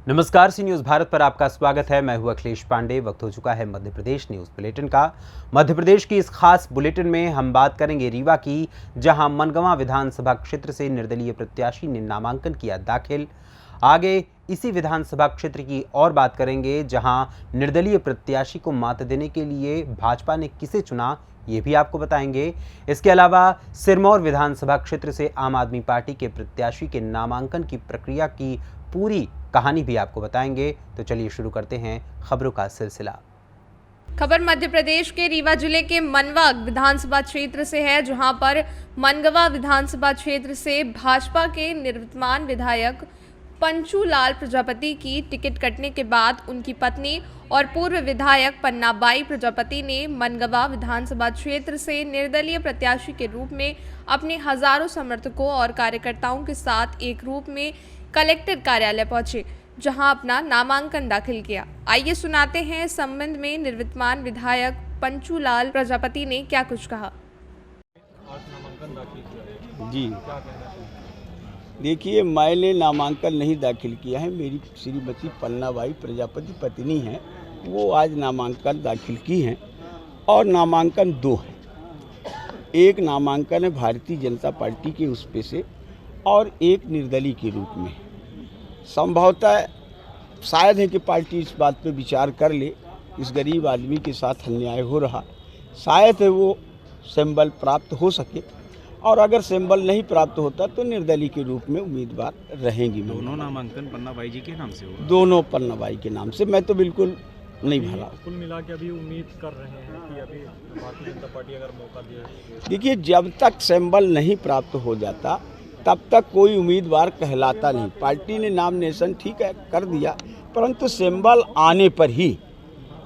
नमस्कार, सी न्यूज़ भारत पर आपका स्वागत है। मैं हूं अखिलेश पांडे। वक्त हो चुका है मध्य प्रदेश न्यूज़ बुलेटिन का। मध्य प्रदेश की इस खास बुलेटिन में हम बात करेंगे रीवा की, जहां मनगवा विधानसभा क्षेत्र से निर्दलीय प्रत्याशी ने नामांकन किया दाखिल। आगे इसी विधानसभा क्षेत्र की और बात करेंगे, जहां निर्दलीय प्रत्याशी को मात देने के लिए भाजपा ने किसे चुना, ये भी आपको बताएंगे। इसके अलावा सिरमौर विधानसभा क्षेत्र से आम आदमी पार्टी के प्रत्याशी के नामांकन की प्रक्रिया की पूरी कहानी भी आपको बताएंगे। तो चलिए शुरू करते हैं खबरों का सिलसिला। खबर मध्य प्रदेश के रीवा जिले के मनवा विधानसभा क्षेत्र से है, जहां पर मनगवा विधानसभा क्षेत्र से भाजपा के निवर्तमान विधायक पंचूलाल प्रजापति की टिकट कटने के बाद उनकी पत्नी और पूर्व विधायक पन्नाबाई प्रजापति ने मनगवा विधानसभा क्षेत्र से निर्दलीय प्रत्याशी के रूप में अपने हजारों समर्थकों और कार्यकर्ताओं के साथ एक रूप में कलेक्टर कार्यालय पहुंचे, जहां अपना नामांकन दाखिल किया। आइए सुनाते हैं इस संबंध में निवर्तमान विधायक पंचूलाल प्रजापति ने क्या कुछ कहा। जी देखिए, मैंने नामांकन नहीं दाखिल किया है। मेरी श्रीमती पन्नाबाई प्रजापति पत्नी हैं, वो आज नामांकन दाखिल की हैं और नामांकन दो है। एक नामांकन है भारतीय जनता पार्टी के उस पे से और एक निर्दलीय के रूप में। संभवतः शायद है कि पार्टी इस बात पे विचार कर ले, इस गरीब आदमी के साथ अन्याय हो रहा, शायद है वो सिंबल प्राप्त हो सके, और अगर सिंबल नहीं प्राप्त होता तो निर्दलीय के रूप में उम्मीदवार रहेंगी। दोनों नामांकन पन्नाबाई जी के नाम से होगा? दोनों पन्नाबाई के नाम से। मैं तो बिल्कुल नहीं भरा। कुल मिला के अभी उम्मीद कर रहे हैं कि अभी भारतीय जनता पार्टी अगर मौका दे। देखिए, जब तक सिंबल नहीं प्राप्त हो जाता तब तक कोई उम्मीदवार कहलाता नहीं। पार्टी ने नॉमिनेशन ठीक है कर दिया, परंतु सिंबल आने पर ही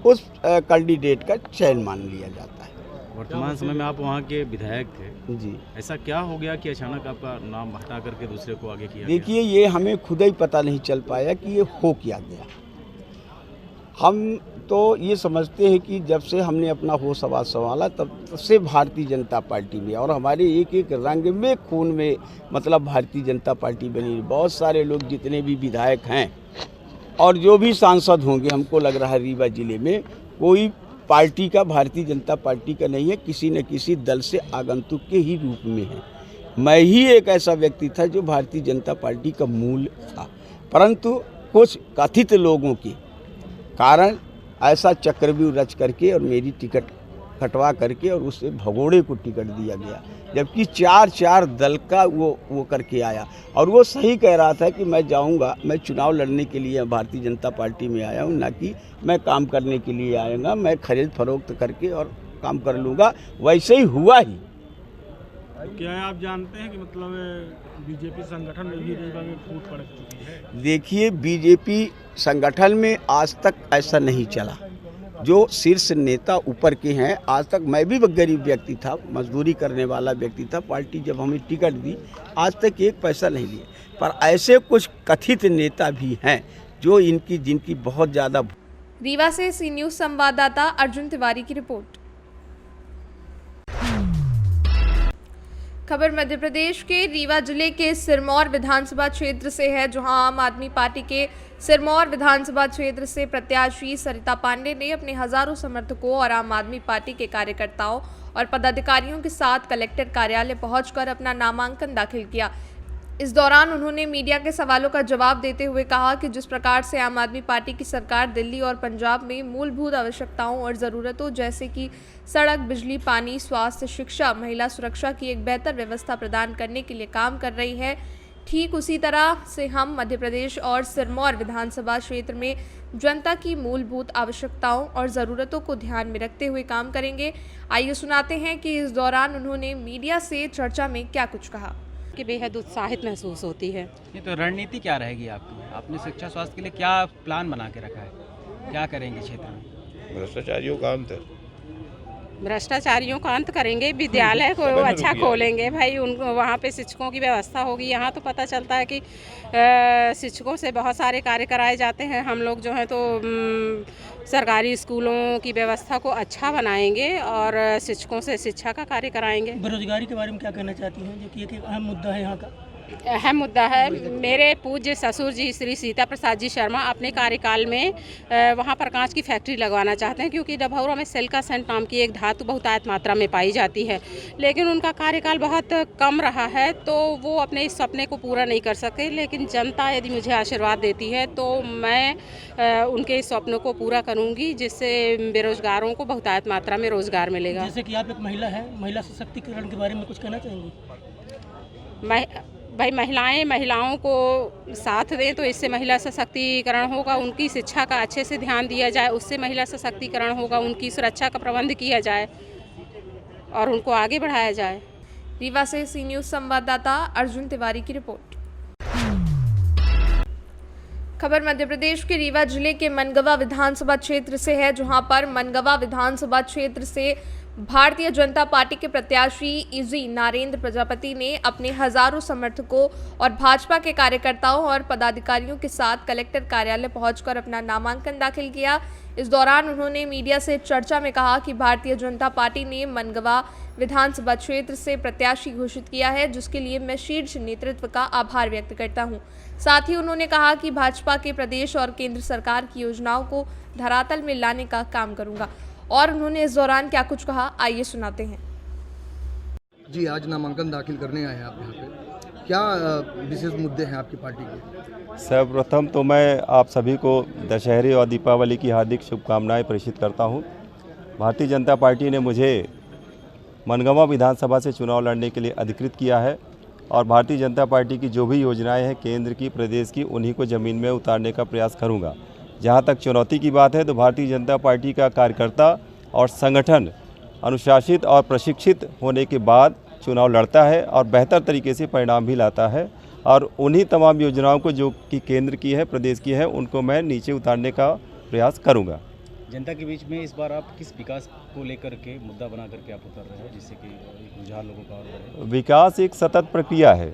उस कैंडिडेट का चयन मान लिया जाता है। वर्तमान समय में आप वहाँ के विधायक थे जी, ऐसा क्या हो गया कि अचानक आपका नाम हटा करके दूसरे को आगे किया देखिए, ये हमें खुद ही पता नहीं चल पाया कि ये हो क्या गया। हम तो ये समझते हैं कि जब से हमने अपना होश आवाज़ संभाला तब से भारतीय जनता पार्टी में और हमारे एक एक रंग में खून में मतलब भारतीय जनता पार्टी बनी। बहुत सारे लोग जितने भी विधायक हैं और जो भी सांसद होंगे, हमको लग रहा है रीवा जिले में कोई पार्टी का भारतीय जनता पार्टी का नहीं है, किसी न किसी दल से आगंतुक के ही रूप में है। मैं ही एक ऐसा व्यक्ति था जो भारतीय जनता पार्टी का मूल था, परंतु कुछ कथित लोगों के कारण ऐसा चक्रव्यूह रच करके और मेरी टिकट कटवा करके और उससे भगोड़े को टिकट दिया गया, जबकि चार दल का वो करके आया। और वो सही कह रहा था कि मैं जाऊंगा, मैं चुनाव लड़ने के लिए भारतीय जनता पार्टी में आया हूं, ना कि मैं काम करने के लिए आऊँगा, मैं खरीद फरोख्त करके और काम कर लूँगा। वैसे ही हुआ ही। क्या आप जानते हैं कि मतलब बीजेपी संगठन में भी रीवा में फूट पड़ चुकी है? देखिए, बीजेपी संगठन में आज तक ऐसा नहीं चला। जो शीर्ष नेता ऊपर के हैं, आज तक मैं भी गरीब व्यक्ति था, मजदूरी करने वाला व्यक्ति था। पार्टी जब हमें टिकट दी, आज तक एक पैसा नहीं लिए, पर ऐसे कुछ कथित नेता भी हैं जो जिनकी बहुत ज़्यादा। रीवा से सी न्यूज़ संवाददाता अर्जुन तिवारी की रिपोर्ट। खबर मध्य प्रदेश के रीवा जिले के सिरमौर विधानसभा क्षेत्र से है, जहां आम आदमी पार्टी के सिरमौर विधानसभा क्षेत्र से प्रत्याशी सरिता पांडे ने अपने हजारों समर्थकों और आम आदमी पार्टी के कार्यकर्ताओं और पदाधिकारियों के साथ कलेक्टर कार्यालय पहुंचकर अपना नामांकन दाखिल किया। इस दौरान उन्होंने मीडिया के सवालों का जवाब देते हुए कहा कि जिस प्रकार से आम आदमी पार्टी की सरकार दिल्ली और पंजाब में मूलभूत आवश्यकताओं और ज़रूरतों जैसे कि सड़क, बिजली, पानी, स्वास्थ्य, शिक्षा, महिला सुरक्षा की एक बेहतर व्यवस्था प्रदान करने के लिए काम कर रही है, ठीक उसी तरह से हम मध्य प्रदेश और सिरमौर विधानसभा क्षेत्र में जनता की मूलभूत आवश्यकताओं और ज़रूरतों को ध्यान में रखते हुए काम करेंगे। आइए सुनाते हैं कि इस दौरान उन्होंने मीडिया से चर्चा में क्या कुछ कहा। कि बेहद उत्साहित महसूस होती है। ये तो रणनीति क्या रहेगी आपकी? आपने शिक्षा स्वास्थ्य के लिए क्या प्लान बना के रखा है? क्या करेंगे क्षेत्र में? भ्रष्टाचारियों का अंत। भ्रष्टाचारियों का अंत करेंगे, विद्यालय को अच्छा खोलेंगे भाई, उनको वहाँ पे शिक्षकों की व्यवस्था होगी। यहाँ तो पता चलता है कि शिक्षकों से बहुत सारे कार्य कराए जाते हैं। हम लोग जो हैं तो सरकारी स्कूलों की व्यवस्था को अच्छा बनाएंगे और शिक्षकों से शिक्षा का कार्य कराएंगे। बेरोजगारी के बारे में क्या कहना चाहती हैं, जो कि एक अहम मुद्दा है यहाँ का? अहम मुद्दा है। मेरे पूज्य ससुर जी श्री सीता प्रसाद जी शर्मा अपने कार्यकाल में वहाँ पर कांच की फैक्ट्री लगवाना चाहते हैं, क्योंकि डभौरा में सिलिका सेंट नाम की एक धातु बहुतायत मात्रा में पाई जाती है, लेकिन उनका कार्यकाल बहुत कम रहा है, तो वो अपने इस सपने को पूरा नहीं कर सके। लेकिन जनता यदि मुझे आशीर्वाद देती है तो मैं उनके इस स्वप्न को पूरा करूँगी, जिससे बेरोजगारों को बहुतायत मात्रा में रोजगार मिलेगा। जैसे कि आप एक महिला हैं, महिला सशक्तिकरण के बारे में कुछ कहना चाहेंगी? भाई महिलाओं को साथ दें तो इससे महिला सशक्तिकरण होगा। उनकी शिक्षा का अच्छे से ध्यान दिया जाए, उससे महिला सशक्तिकरण होगा। उनकी सुरक्षा का प्रबंध किया जाए और उनको आगे बढ़ाया जाए। रीवा से सी न्यूज़ संवाददाता अर्जुन तिवारी की रिपोर्ट। खबर मध्य प्रदेश के रीवा जिले के मनगवा विधानसभा क्षेत्र से है, जहां पर मनगवा विधानसभा क्षेत्र से भारतीय जनता पार्टी के प्रत्याशी इजी नारेंद्र प्रजापति ने अपने हजारों समर्थकों और भाजपा के कार्यकर्ताओं और पदाधिकारियों के साथ कलेक्टर कार्यालय पहुंचकर अपना नामांकन दाखिल किया। इस दौरान उन्होंने मीडिया से चर्चा में कहा कि भारतीय जनता पार्टी ने मनगवा विधानसभा क्षेत्र से प्रत्याशी घोषित किया है, जिसके लिए मैं शीर्ष नेतृत्व का आभार व्यक्त करता हूं। साथ ही उन्होंने कहा कि भाजपा के प्रदेश और केंद्र सरकार की योजनाओं को धरातल में लाने का काम करूंगा। और उन्होंने इस दौरान क्या कुछ कहा, आइए सुनाते हैं। जी, आज नामांकन दाखिल करने आए हैं आप यहाँ पे, क्या विशेष मुद्दे हैं आपकी पार्टी के? सर्वप्रथम तो मैं आप सभी को दशहरे और दीपावली की हार्दिक शुभकामनाएं प्रेषित करता हूं। भारतीय जनता पार्टी ने मुझे मनगवा विधानसभा से चुनाव लड़ने के लिए अधिकृत किया है और भारतीय जनता पार्टी की जो भी योजनाएं हैं केंद्र की, प्रदेश की, उन्हीं को ज़मीन में उतारने का प्रयास करूँगा। जहाँ तक चुनौती की बात है तो भारतीय जनता पार्टी का कार्यकर्ता और संगठन अनुशासित और प्रशिक्षित होने के बाद चुनाव लड़ता है और बेहतर तरीके से परिणाम भी लाता है, और उन्हीं तमाम योजनाओं को जो कि केंद्र की है, प्रदेश की है, उनको मैं नीचे उतारने का प्रयास करूँगा। जनता के बीच में इस बार आप किस विकास को लेकर के मुद्दा बना करके आप उतर रहे हैं, जिससे कि रुझान लोगों का और बढ़े? विकास एक सतत प्रक्रिया है,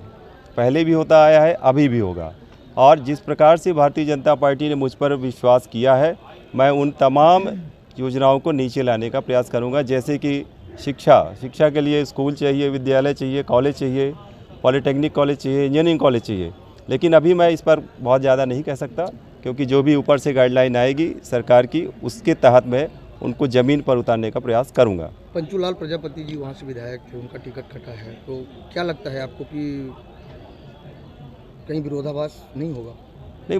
पहले भी होता आया है, अभी भी होगा, और जिस प्रकार से भारतीय जनता पार्टी ने मुझ पर विश्वास किया है, मैं उन तमाम योजनाओं को नीचे लाने का प्रयास करूंगा। जैसे कि शिक्षा के लिए स्कूल चाहिए, विद्यालय चाहिए, कॉलेज चाहिए, पॉलिटेक्निक कॉलेज चाहिए, इंजीनियरिंग कॉलेज चाहिए, लेकिन अभी मैं इस पर बहुत ज़्यादा नहीं कह सकता, क्योंकि जो भी ऊपर से गाइडलाइन आएगी सरकार की, उसके तहत मैं उनको ज़मीन पर उतारने का प्रयास करूँगा। पंचूलाल प्रजापति जी वहाँ से विधायक थे, उनका टिकट कटा है, तो क्या लगता है आपको कि कहीं विरोधाभास नहीं होगा? नहीं,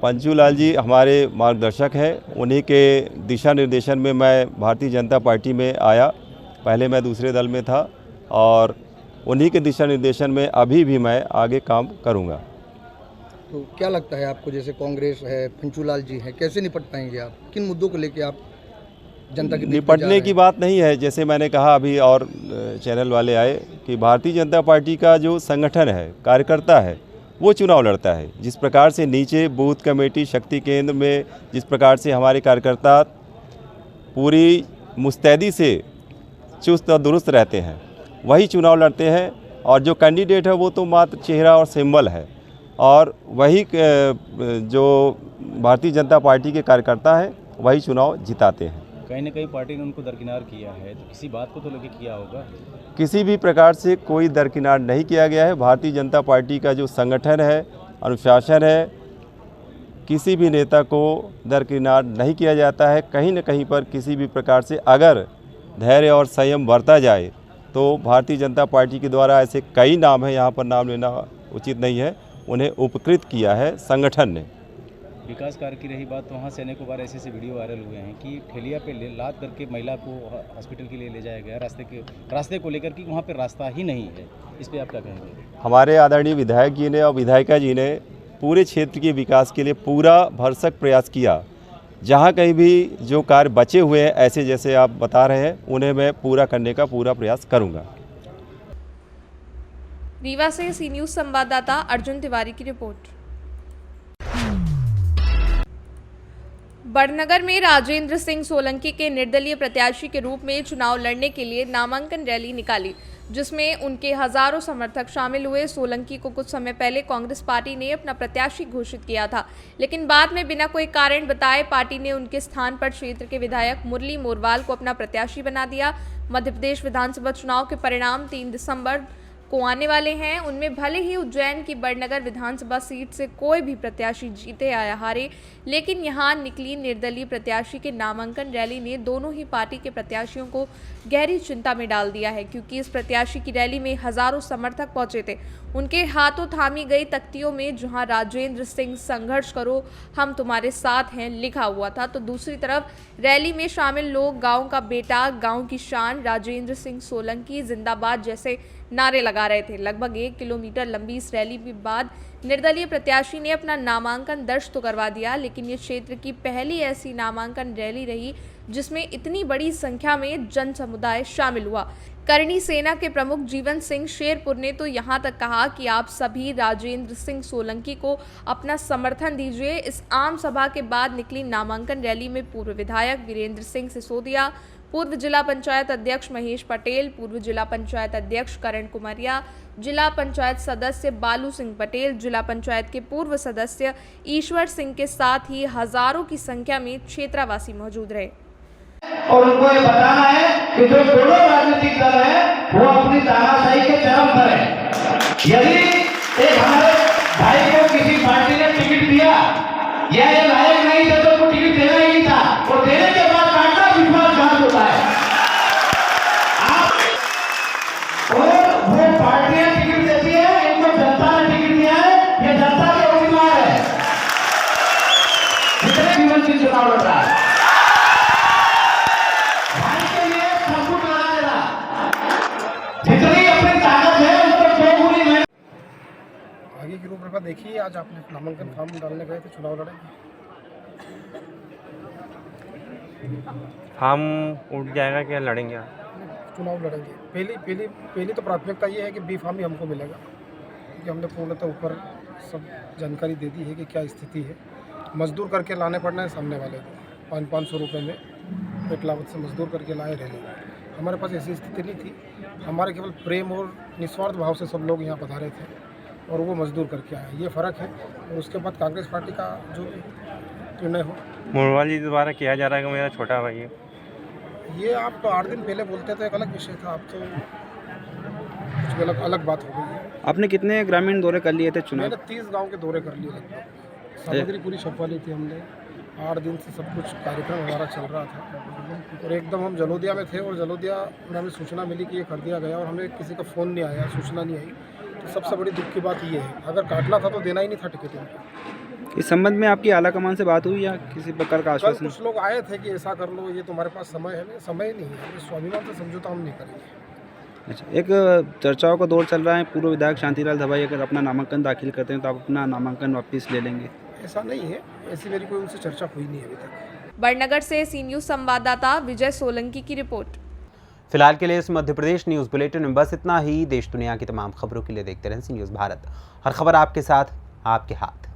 पंचूलाल जी हमारे मार्गदर्शक हैं, उन्हीं के दिशा निर्देशन में मैं भारतीय जनता पार्टी में आया। पहले मैं दूसरे दल में था और उन्हीं के दिशा निर्देशन में अभी भी मैं आगे काम करूंगा। तो क्या लगता है आपको, जैसे कांग्रेस है, पंचूलाल जी हैं, कैसे निपट पाएंगे आप? किन मुद्दों को लेकर आप जनता के बीच निपटने की बात नहीं है, जैसे मैंने कहा अभी और चैनल वाले आए कि भारतीय जनता पार्टी का जो संगठन है, कार्यकर्ता है, वो चुनाव लड़ता है। जिस प्रकार से नीचे बूथ कमेटी, शक्ति केंद्र में जिस प्रकार से हमारे कार्यकर्ता पूरी मुस्तैदी से चुस्त और दुरुस्त रहते हैं, वही चुनाव लड़ते हैं, और जो कैंडिडेट है वो तो मात्र चेहरा और सिंबल है, और वही जो भारतीय जनता पार्टी के कार्यकर्ता हैं वही चुनाव जिताते हैं। कहीं ना कहीं पार्टी ने उनको दरकिनार किया है, तो किसी बात को तो लेके किया होगा। किसी भी प्रकार से कोई दरकिनार नहीं किया गया है। भारतीय जनता पार्टी का जो संगठन है, अनुशासन है, किसी भी नेता को दरकिनार नहीं किया जाता है। कहीं न कहीं पर किसी भी प्रकार से अगर धैर्य और संयम बरता जाए तो भारतीय जनता पार्टी के द्वारा ऐसे कई नाम हैं, यहाँ पर नाम लेना उचित नहीं है, उन्हें उपकृत किया है संगठन ने। विकास कार्य की रही बात, तो वहाँ से अनेकों बार ऐसे वीडियो वायरल हुए हैं कि ठेलिया पे लाद करके महिला को हॉस्पिटल के लिए ले जाया गया, रास्ते को लेकर कि वहाँ पे रास्ता ही नहीं है। इस पे आप क्या कहेंगे? हमारे आदरणीय विधायक जी ने और विधायिका जी ने पूरे क्षेत्र के विकास के लिए पूरा भरसक प्रयास किया। जहाँ कहीं भी जो कार्य बचे हुए हैं, ऐसे जैसे आप बता रहे हैं, उन्हें मैं पूरा करने का पूरा प्रयास करूँगा। रीवा से सी न्यूज़ संवाददाता अर्जुन तिवारी की रिपोर्ट। बड़नगर में राजेंद्र सिंह सोलंकी के निर्दलीय प्रत्याशी के रूप में चुनाव लड़ने के लिए नामांकन रैली निकाली, जिसमें उनके हजारों समर्थक शामिल हुए। सोलंकी को कुछ समय पहले कांग्रेस पार्टी ने अपना प्रत्याशी घोषित किया था, लेकिन बाद में बिना कोई कारण बताए पार्टी ने उनके स्थान पर क्षेत्र के विधायक मुरली मोरवाल को अपना प्रत्याशी बना दिया। मध्य प्रदेश विधानसभा चुनाव के परिणाम 3 दिसंबर को आने वाले हैं, उनमें भले ही उज्जैन की बड़नगर विधानसभा सीट से कोई भी प्रत्याशी जीते या हारे, लेकिन यहां निकली निर्दलीय प्रत्याशी के नामांकन रैली ने दोनों ही पार्टी के प्रत्याशियों को गहरी चिंता में डाल दिया है, क्योंकि इस प्रत्याशी की रैली में हजारों समर्थक पहुंचे थे। उनके हाथों थामी गई तख्तियों में जहां राजेंद्र सिंह संघर्ष करो, हम तुम्हारे साथ हैं लिखा हुआ था, तो दूसरी तरफ रैली में शामिल लोग गाँव का बेटा, गाँव की शान, राजेंद्र सिंह सोलंकी जिंदाबाद जैसे नारे लगा रहे थे। लगभग 1 किलोमीटर लंबी इस रैली के बाद निर्दलीय प्रत्याशी ने अपना नामांकन दर्ज तो करवा दिया, लेकिन ये क्षेत्र की पहली ऐसी नामांकन रैली रही जिसमें इतनी बड़ी संख्या में जन समुदाय शामिल हुआ। करणी सेना के प्रमुख जीवन सिंह शेरपुर ने तो यहाँ तक कहा कि आप सभी राजेंद्र सिंह सोलंकी को अपना समर्थन दीजिए। इस आम सभा के बाद निकली नामांकन रैली में पूर्व विधायक वीरेंद्र सिंह सिसोदिया, पूर्व जिला पंचायत अध्यक्ष महेश पटेल, पूर्व जिला पंचायत अध्यक्ष करण कुमारिया, जिला पंचायत सदस्य बालू सिंह पटेल, जिला पंचायत के पूर्व सदस्य ईश्वर सिंह के साथ ही हजारों की संख्या में क्षेत्रवासी मौजूद रहे। और उनको ये बताना है कि जो दोनों राजनीतिक दल है वो अपनी तानाशाही के चरम पर है। यदि एक हमारे भाई को किसी पार्टी ने टिकट दिया या ये लायक नहीं था तो उसको टिकट देना ही नहीं था, और देने के बाद काटना विश्वासघात होता है। और वो पार्टियां टिकट देती है, इनको जनता ने टिकट दिया है, ये जनता के उम्मीदवार है। जितने जीवन की चुनाव लड़ रहा है, आगे की रूपरेखा देखिए। आज आपने नामांकन फॉर्म डालने गए थे, चुनाव लड़ेंगे? हम उठ जाएगा क्या लड़ेंगे? चुनाव लड़ेंगे। पहली तो प्राथमिकता ये है कि बी फॉर्म ही हमको मिलेगा, क्योंकि हमने पूर्णतः ऊपर सब जानकारी दे दी है कि क्या स्थिति है। मजदूर करके लाने पड़ना है सामने वाले को, 500 रुपये में पेट लावत से मजदूर करके लाए रैली। हमारे पास ऐसी स्थिति नहीं थी। हमारे केवल प्रेम और निस्वार्थ भाव से सब लोग यहाँ पधारे थे और वो मजदूर करके आए, ये फ़र्क है। और उसके बाद कांग्रेस पार्टी का जो निर्णय हो। मुरवाली द्वारा किया जा रहा है कि मेरा छोटा भाई है, ये आप तो 8 दिन पहले बोलते तो एक अलग विषय था, अब तो कुछ अलग बात हो गई है। आपने कितने ग्रामीण दौरे कर लिए थे चुनाव? मैंने 30 गांव के दौरे कर लिए लगभग। सामग्री पूरी छपवा ली थी हमने। 8 दिन से सब कुछ कार्यक्रम हमारा चल रहा था और एकदम हम जलोदिया में थे और जलोदिया में हमें सूचना मिली कि ये कर दिया गया और हमें किसी का फ़ोन नहीं आया, सूचना नहीं आई। तो सबसे बड़ी दुख की बात ये है, अगर काटना था तो देना ही नहीं था टिकट इनको। इस संबंध में आपकी आला कमान से बात हुई या किसी प्रकार का आश्वासन? कुछ लोग आए थे कि ऐसा कर लो, ये तुम्हारे पास समय है। समय नहीं है, स्वाभिमान से समझौता हम नहीं करेंगे। अच्छा, एक चर्चाओं का दौर चल रहा है, पूर्व विधायक शांतिलाल धवाई अगर अपना नामांकन दाखिल करते हैं तो आप अपना नामांकन वापस ले लेंगे? ऐसा नहीं है, ऐसी मेरी कोई उनसे चर्चा हुई नहीं अभी तक। बड़नगर से सी न्यूज़ संवाददाता विजय सोलंकी की रिपोर्ट। फिलहाल के लिए इस मध्य प्रदेश न्यूज़ बुलेटिन में बस इतना ही। देश दुनिया की तमाम खबरों के लिए देखते रहें सी न्यूज़ भारत। हर खबर आपके साथ, आपके हाथ।